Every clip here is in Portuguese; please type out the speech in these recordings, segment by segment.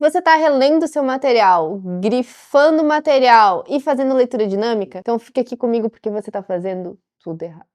Você tá relendo seu material, grifando o material e fazendo leitura dinâmica? Então fica aqui comigo porque você tá fazendo tudo errado.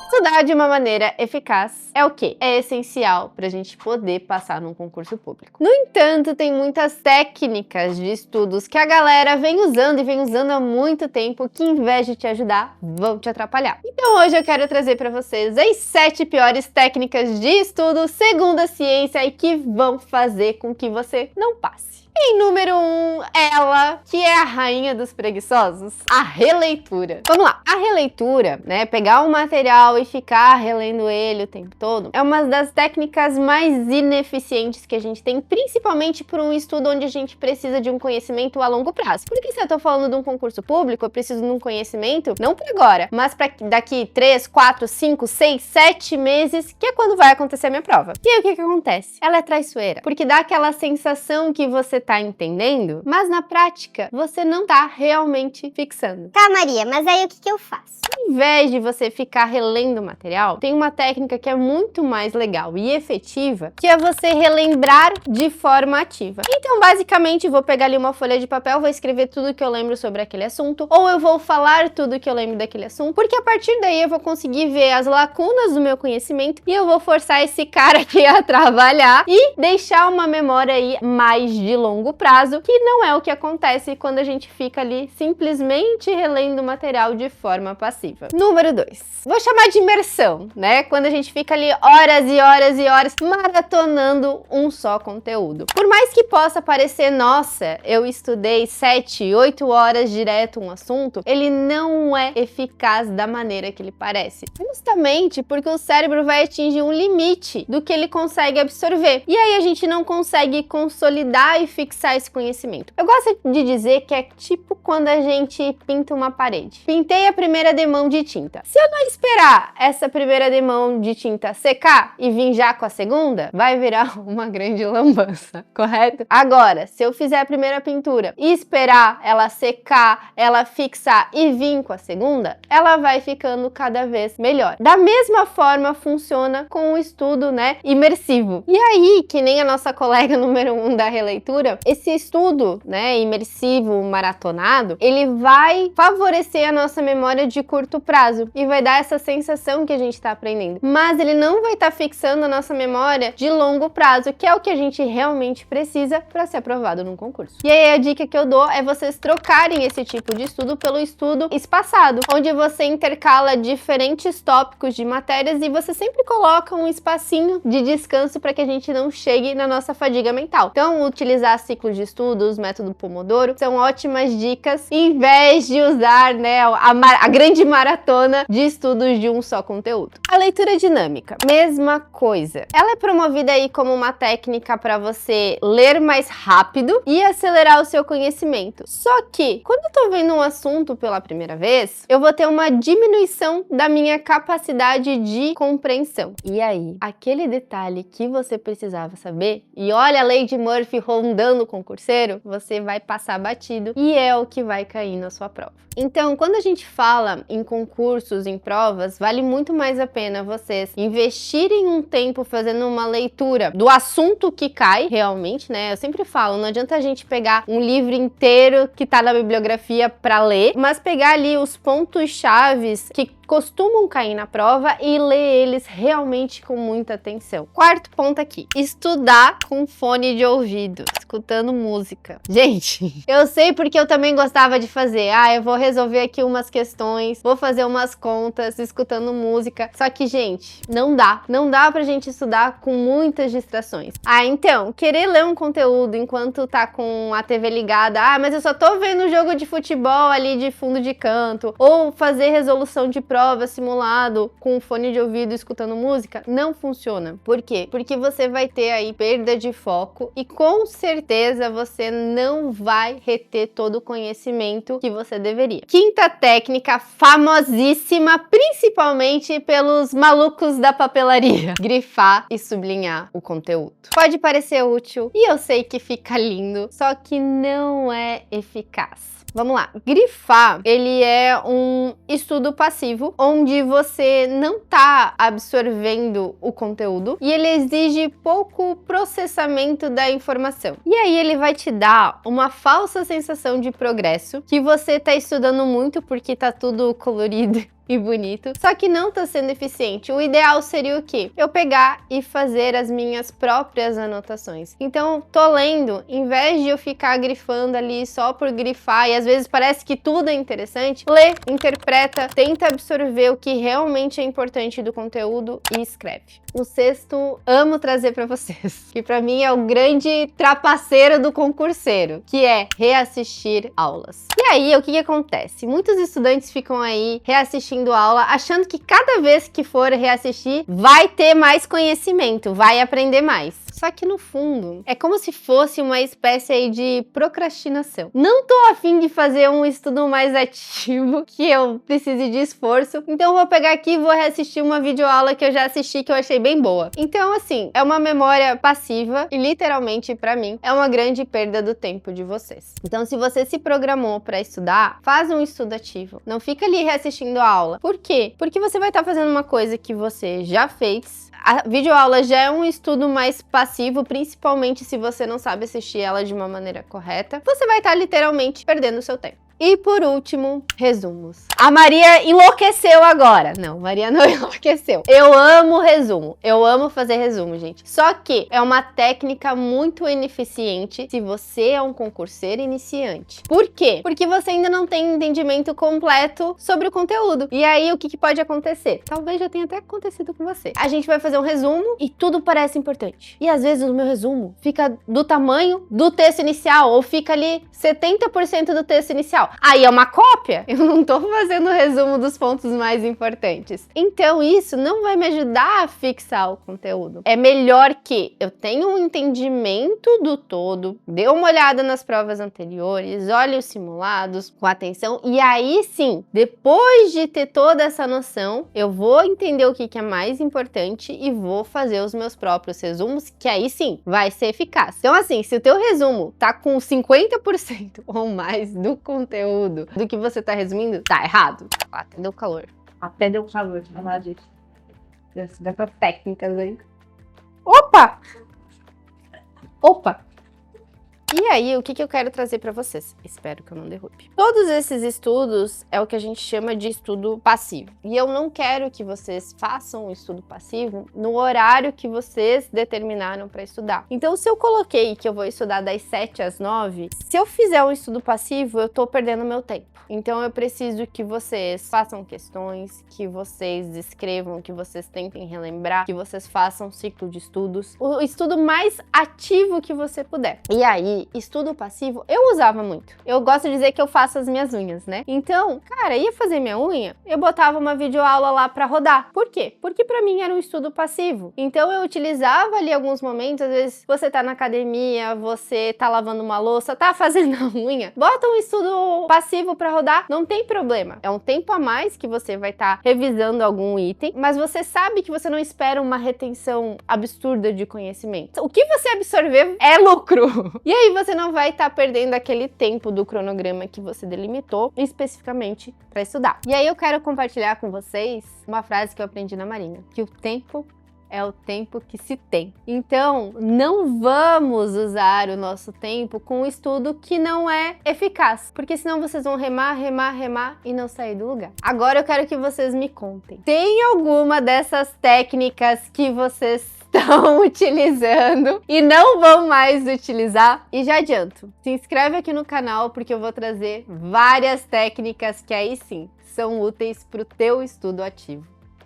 Estudar de uma maneira eficaz é o quê? É essencial para a gente poder passar num concurso público. No entanto, tem muitas técnicas de estudos que a galera vem usando e vem usando há muito tempo que, em vez de te ajudar, vão te atrapalhar. Então hoje eu quero trazer para vocês as 7 piores técnicas de estudo segundo a ciência e que vão fazer com que você não passe. Em número 1, ela, que é a rainha dos preguiçosos, a releitura. Vamos lá, a releitura, né, pegar um material e ficar relendo ele o tempo todo, é uma das técnicas mais ineficientes que a gente tem, principalmente por um estudo onde a gente precisa de um conhecimento a longo prazo. Porque se eu tô falando de um concurso público, eu preciso de um conhecimento, não para agora, mas para daqui 3, 4, 5, 6, 7 meses, que é quando vai acontecer a minha prova. E aí o que acontece? Ela é traiçoeira, porque dá aquela sensação que você tá entendendo, mas na prática você não tá realmente fixando. Tá, Maria, mas aí o que eu faço? Ao invés de você ficar relendo o material, tem uma técnica que é muito mais legal e efetiva, que é você relembrar de forma ativa. Então, basicamente, vou pegar ali uma folha de papel, vou escrever tudo que eu lembro sobre aquele assunto, ou eu vou falar tudo que eu lembro daquele assunto, porque a partir daí eu vou conseguir ver as lacunas do meu conhecimento e eu vou forçar esse cara aqui a trabalhar e deixar uma memória aí mais de longo prazo, que não é o que acontece quando a gente fica ali simplesmente relendo o material de forma passiva. Número 2. Vou chamar de imersão, né? Quando a gente fica ali horas e horas e horas maratonando um só conteúdo. Por mais que possa parecer, nossa, eu estudei 7, 8 horas direto um assunto, ele não é eficaz da maneira que ele parece. Justamente porque o cérebro vai atingir um limite do que ele consegue absorver. E aí a gente não consegue consolidar e fixar esse conhecimento. Eu gosto de dizer que é tipo quando a gente pinta uma parede. Pintei a primeira demão de tinta. Se eu não esperar essa primeira demão de tinta secar e vir já com a segunda, vai virar uma grande lambança, correto? Agora, se eu fizer a primeira pintura e esperar ela secar, ela fixar e vir com a segunda, ela vai ficando cada vez melhor. Da mesma forma funciona com o estudo, né, imersivo. E aí, que nem a nossa colega número 1 da releitura, esse estudo, né, imersivo, maratonado, ele vai favorecer a nossa memória de curto prazo e vai dar essa sensação que a gente está aprendendo. Mas ele não vai estar fixando a nossa memória de longo prazo, que é o que a gente realmente precisa para ser aprovado num concurso. E aí a dica que eu dou é vocês trocarem esse tipo de estudo pelo estudo espaçado, onde você intercala diferentes tópicos de matérias e você sempre coloca um espacinho de descanso para que a gente não chegue na nossa fadiga mental. Então, utilizar ciclos de estudos, método Pomodoro, são ótimas dicas, em vez de usar, né, a grande maratona de estudos de um só conteúdo. A leitura dinâmica, mesma coisa. Ela é promovida aí como uma técnica para você ler mais rápido e acelerar o seu conhecimento. Só que, quando eu tô vendo um assunto pela primeira vez, eu vou ter uma diminuição da minha capacidade de compreensão. E aí, aquele detalhe que você precisava saber, e olha a lei de Murphy rondando o concurseiro, você vai passar batido e é o que vai cair na sua prova. Então, quando a gente fala em concursos, em provas, vale muito mais a pena vocês investirem um tempo fazendo uma leitura do assunto que cai, realmente, né? Eu sempre falo, não adianta a gente pegar um livro inteiro que tá na bibliografia para ler, mas pegar ali os pontos chaves que costumam cair na prova e ler eles realmente com muita atenção. Quarto ponto aqui, estudar com fone de ouvido, escutando música. Gente, eu sei porque eu também gostava de fazer, eu vou resolver aqui umas questões, vou fazer umas contas, escutando música, só que, gente, não dá pra gente estudar com muitas distrações. Então, querer ler um conteúdo enquanto tá com a TV ligada, mas eu só tô vendo um jogo de futebol ali de fundo de canto, ou fazer resolução de prova simulado com fone de ouvido escutando música, não funciona. Por quê? Porque você vai ter aí perda de foco e com certeza você não vai reter todo o conhecimento que você deveria. Quinta técnica famosíssima, principalmente principalmente pelos malucos da papelaria. Grifar e sublinhar o conteúdo. Pode parecer útil e eu sei que fica lindo, só que não é eficaz. Vamos lá. Grifar, ele é um estudo passivo, onde você não está absorvendo o conteúdo e ele exige pouco processamento da informação. E aí ele vai te dar uma falsa sensação de progresso, que você está estudando muito porque tá tudo colorido e bonito, só que não tá sendo eficiente. O ideal seria o quê? Eu pegar e fazer as minhas próprias anotações. Então, tô lendo, em vez de eu ficar grifando ali só por grifar, e às vezes parece que tudo é interessante, lê, interpreta, tenta absorver o que realmente é importante do conteúdo e escreve. O sexto, amo trazer pra vocês, que pra mim é o grande trapaceiro do concurseiro, que é reassistir aulas. E aí, o que acontece? Muitos estudantes ficam aí reassistindo aula, achando que cada vez que for reassistir, vai ter mais conhecimento, vai aprender mais. Só que no fundo, é como se fosse uma espécie aí de procrastinação. Não tô afim de fazer um estudo mais ativo, que eu precise de esforço, então eu vou pegar aqui e vou reassistir uma videoaula que eu já assisti, que eu achei bem boa. Então, assim, é uma memória passiva e, literalmente, pra mim, é uma grande perda do tempo de vocês. Então, se você se programou pra estudar, faz um estudo ativo. Não fica ali reassistindo a aula. Por quê? Porque você vai estar fazendo uma coisa que você já fez. A videoaula já é um estudo mais passivo, principalmente se você não sabe assistir ela de uma maneira correta. Você vai estar literalmente perdendo o seu tempo. E por último, resumos. A Maria enlouqueceu agora. Não, Maria não enlouqueceu. Eu amo resumo. Eu amo fazer resumo, gente. Só que é uma técnica muito ineficiente se você é um concurseiro iniciante. Por quê? Porque você ainda não tem entendimento completo sobre o conteúdo. E aí, o que pode acontecer? Talvez já tenha até acontecido com você. A gente vai fazer um resumo e tudo parece importante. E às vezes o meu resumo fica do tamanho do texto inicial, ou fica ali 70% do texto inicial. Aí é uma cópia, eu não tô fazendo o resumo dos pontos mais importantes. Então isso não vai me ajudar a fixar o conteúdo. É melhor que eu tenha um entendimento do todo, dê uma olhada nas provas anteriores, olhe os simulados com atenção e aí sim, depois de ter toda essa noção, eu vou entender o que é mais importante e vou fazer os meus próprios resumos, que aí sim vai ser eficaz. Então assim, se o teu resumo tá com 50% ou mais do conteúdo do que você tá resumindo, tá errado. Até deu calor. Até deu calor de falar disso. Dessas técnicas aí. Opa! Opa! E aí, o que eu quero trazer para vocês? Espero que eu não derrube. Todos esses estudos é o que a gente chama de estudo passivo. E eu não quero que vocês façam o estudo passivo no horário que vocês determinaram para estudar. Então, se eu coloquei que eu vou estudar das 7 às 9, se eu fizer um estudo passivo, eu tô perdendo meu tempo. Então, eu preciso que vocês façam questões, que vocês escrevam, que vocês tentem relembrar, que vocês façam um ciclo de estudos. O estudo mais ativo que você puder. E aí, estudo passivo, eu usava muito. Eu gosto de dizer que eu faço as minas unhas, né? Então, cara, ia fazer minha unha, eu botava uma videoaula lá pra rodar. Por quê? Porque pra mim era um estudo passivo. Então, eu utilizava ali alguns momentos, às vezes você tá na academia, você tá lavando uma louça, tá fazendo a unha, bota um estudo passivo pra rodar, não tem problema. É um tempo a mais que você vai estar revisando algum item, mas você sabe que você não espera uma retenção absurda de conhecimento. O que você absorver é lucro. E aí você não vai estar perdendo aquele tempo do cronograma que você delimitou especificamente para estudar. E aí eu quero compartilhar com vocês uma frase que eu aprendi na Marinha, que o tempo é o tempo que se tem. Então, não vamos usar o nosso tempo com um estudo que não é eficaz, porque senão vocês vão remar e não sair do lugar. Agora eu quero que vocês me contem. Tem alguma dessas técnicas que vocês estão utilizando e não vão mais utilizar? E já adianto, se inscreve aqui no canal porque eu vou trazer várias técnicas que aí sim são úteis para o teu estudo ativo.